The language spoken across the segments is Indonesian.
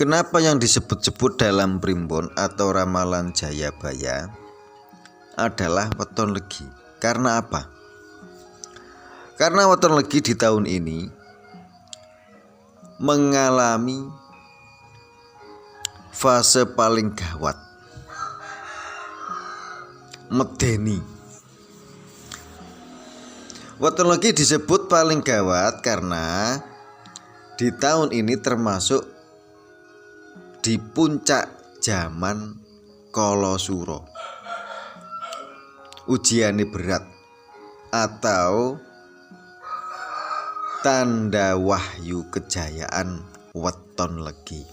Kenapa yang disebut-sebut dalam primbon atau ramalan Jayabaya adalah weton legi? Karena apa? Karena weton legi di tahun ini mengalami fase paling gawat, medeni. Weton legi disebut paling gawat karena di tahun ini termasuk di puncak zaman Kalosuro. Ujiannya berat atau tanda wahyu kejayaan weton legi.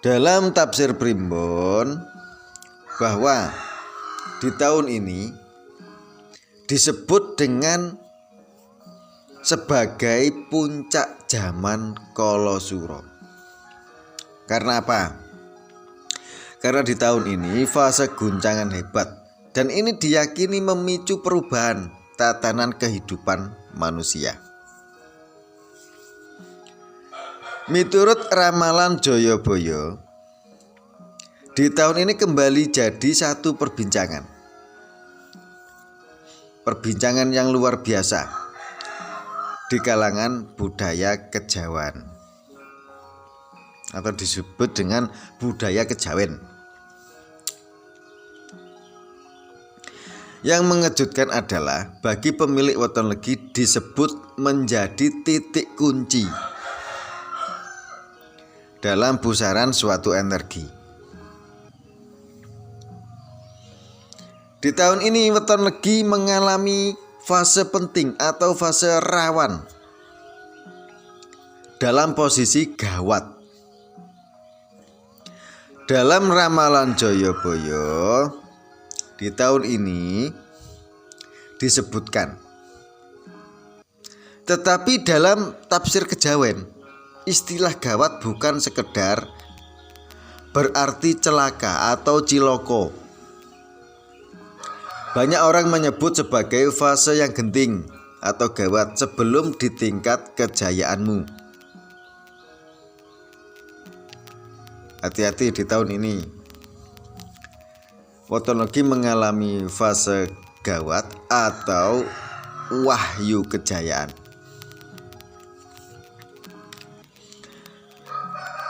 Dalam tafsir primbon bahwa di tahun ini disebut dengan sebagai puncak zaman Kalosuro. Karena apa? Karena di tahun ini fase guncangan hebat, dan ini diyakini memicu perubahan tatanan kehidupan manusia. Miturut ramalan Jayabaya, di tahun ini kembali jadi satu perbincangan yang luar biasa di kalangan budaya kejawen atau disebut dengan budaya kejawen. Yang mengejutkan adalah bagi pemilik weton legi disebut menjadi titik kunci dalam pusaran suatu energi. Di tahun ini weton legi mengalami fase penting atau fase rawan dalam posisi gawat. Dalam ramalan Jayabaya di tahun ini disebutkan, tetapi dalam tafsir kejawen istilah gawat bukan sekedar berarti celaka atau ciloko. Banyak orang menyebut sebagai fase yang genting atau gawat sebelum di tingkat kejayaanmu. Hati-hati di tahun ini. Weton legi mengalami fase gawat atau wahyu kejayaan.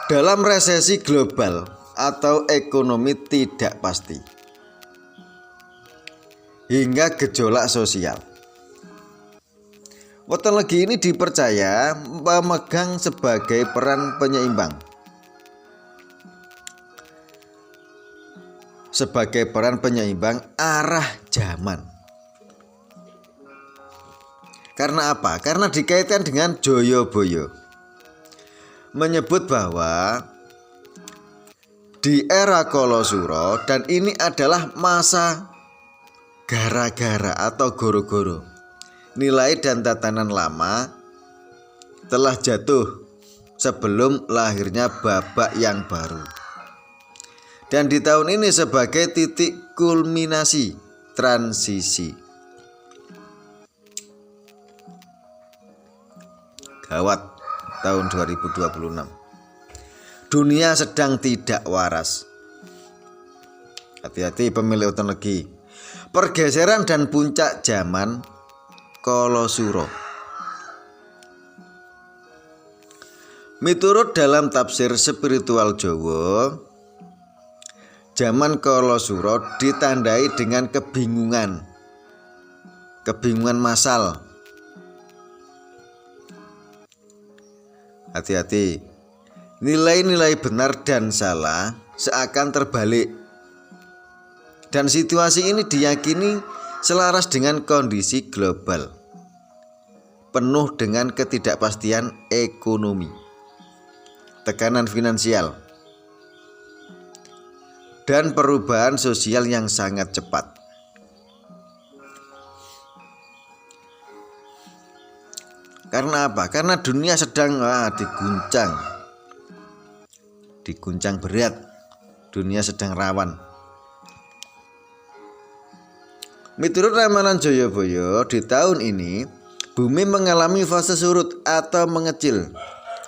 Dalam resesi global atau ekonomi tidak pasti hingga gejolak sosial, weton legi ini dipercaya memegang sebagai peran penyeimbang, arah zaman. Karena apa? Karena dikaitkan dengan Jayabaya menyebut bahwa di era Kalosuro, dan ini adalah masa gara-gara atau goro-goro, nilai dan tatanan lama telah jatuh sebelum lahirnya babak yang baru. Dan di tahun ini sebagai titik kulminasi transisi. Gawat tahun 2026. Dunia sedang tidak waras. Hati-hati pemilik weton legi. Pergeseran dan puncak zaman Kalosuro. Miturut dalam tafsir spiritual Jawa, zaman Kalosuro ditandai dengan kebingungan massal. Hati-hati, nilai-nilai benar dan salah seakan terbalik. Dan situasi ini diyakini selaras dengan kondisi global, penuh dengan ketidakpastian ekonomi, tekanan finansial, dan perubahan sosial yang sangat cepat. Karena apa? Karena dunia sedang diguncang berat, dunia sedang rawan. Miturut ramalan Jayabaya, di tahun ini bumi mengalami fase surut atau mengecil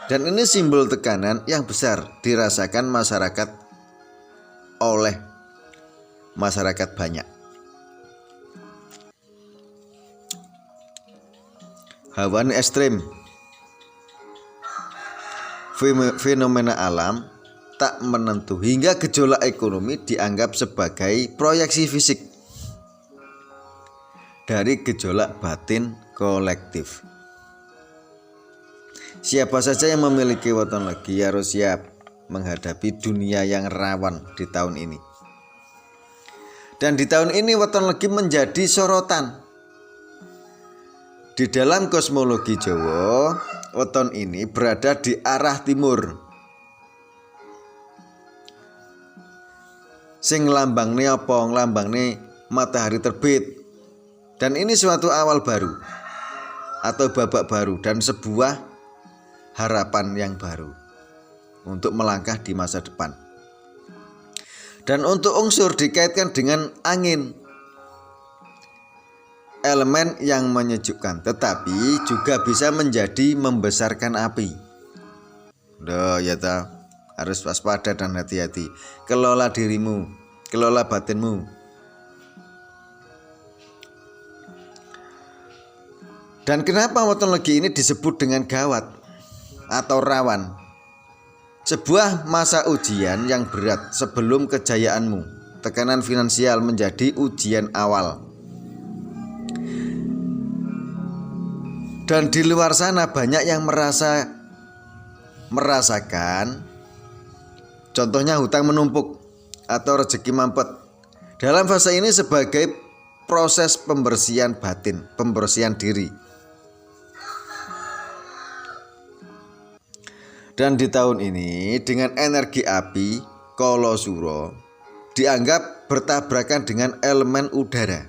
Dan ini simbol tekanan yang besar dirasakan masyarakat oleh masyarakat banyak. Hawa ekstrim, fenomena alam tak menentu hingga gejolak ekonomi dianggap sebagai proyeksi fisik dari gejolak batin kolektif. Siapa saja yang memiliki weton legi harus siap menghadapi dunia yang rawan di tahun ini. Dan di tahun ini weton legi menjadi sorotan. Di dalam kosmologi Jawa, weton ini berada di arah timur. Sing nglambangne apa? Nglambangne matahari terbit. Dan ini suatu awal baru atau babak baru dan sebuah harapan yang baru untuk melangkah di masa depan. Dan untuk unsur dikaitkan dengan angin, elemen yang menyejukkan tetapi juga bisa menjadi membesarkan api. Ya ta, harus waspada dan hati-hati. Kelola dirimu, kelola batinmu. Dan kenapa weton legi ini disebut dengan gawat atau rawan? Sebuah masa ujian yang berat sebelum kejayaanmu. Tekanan finansial menjadi ujian awal. Dan di luar sana banyak yang merasakan, contohnya hutang menumpuk atau rezeki mampet. Dalam fase ini sebagai proses pembersihan batin, pembersihan diri. Dan di tahun ini dengan energi api Kolosuro dianggap bertabrakan dengan elemen udara.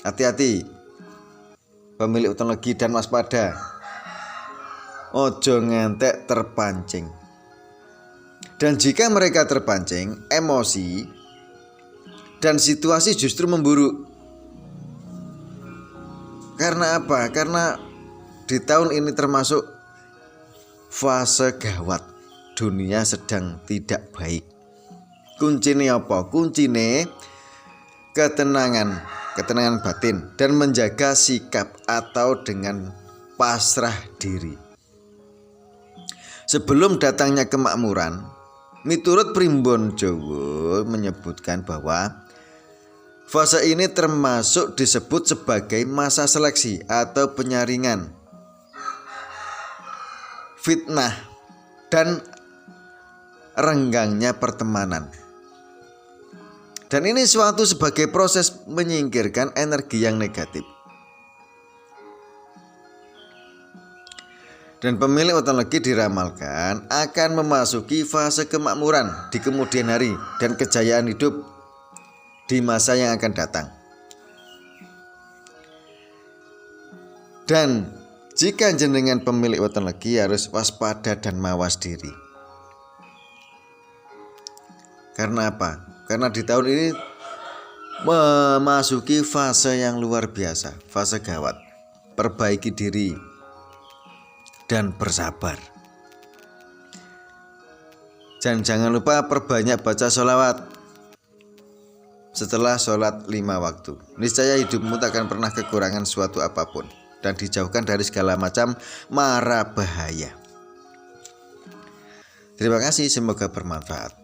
Hati-hati pemilik weton legi dan waspada. Ojo ngantek terpancing. Dan jika mereka terpancing, emosi dan situasi justru memburuk. Karena apa? Karena di tahun ini termasuk fase gawat, dunia sedang tidak baik. Kuncine apa? Kuncine ketenangan batin dan menjaga sikap atau dengan pasrah diri. Sebelum datangnya kemakmuran, miturut Primbon Jawa menyebutkan bahwa fase ini termasuk disebut sebagai masa seleksi atau penyaringan, fitnah, dan renggangnya pertemanan. Dan ini suatu sebagai proses menyingkirkan energi yang negatif. Dan pemilik weton legi diramalkan akan memasuki fase kemakmuran di kemudian hari dan kejayaan hidup di masa yang akan datang. Dan jika jenengan pemilik weton legi harus waspada dan mawas diri. Karena apa? Karena di tahun ini memasuki fase yang luar biasa, fase gawat. Perbaiki diri dan bersabar. Dan jangan lupa perbanyak baca sholawat setelah sholat 5 waktu. Niscaya hidupmu tak akan pernah kekurangan suatu apapun dan dijauhkan dari segala macam mara bahaya. Terima kasih, semoga bermanfaat.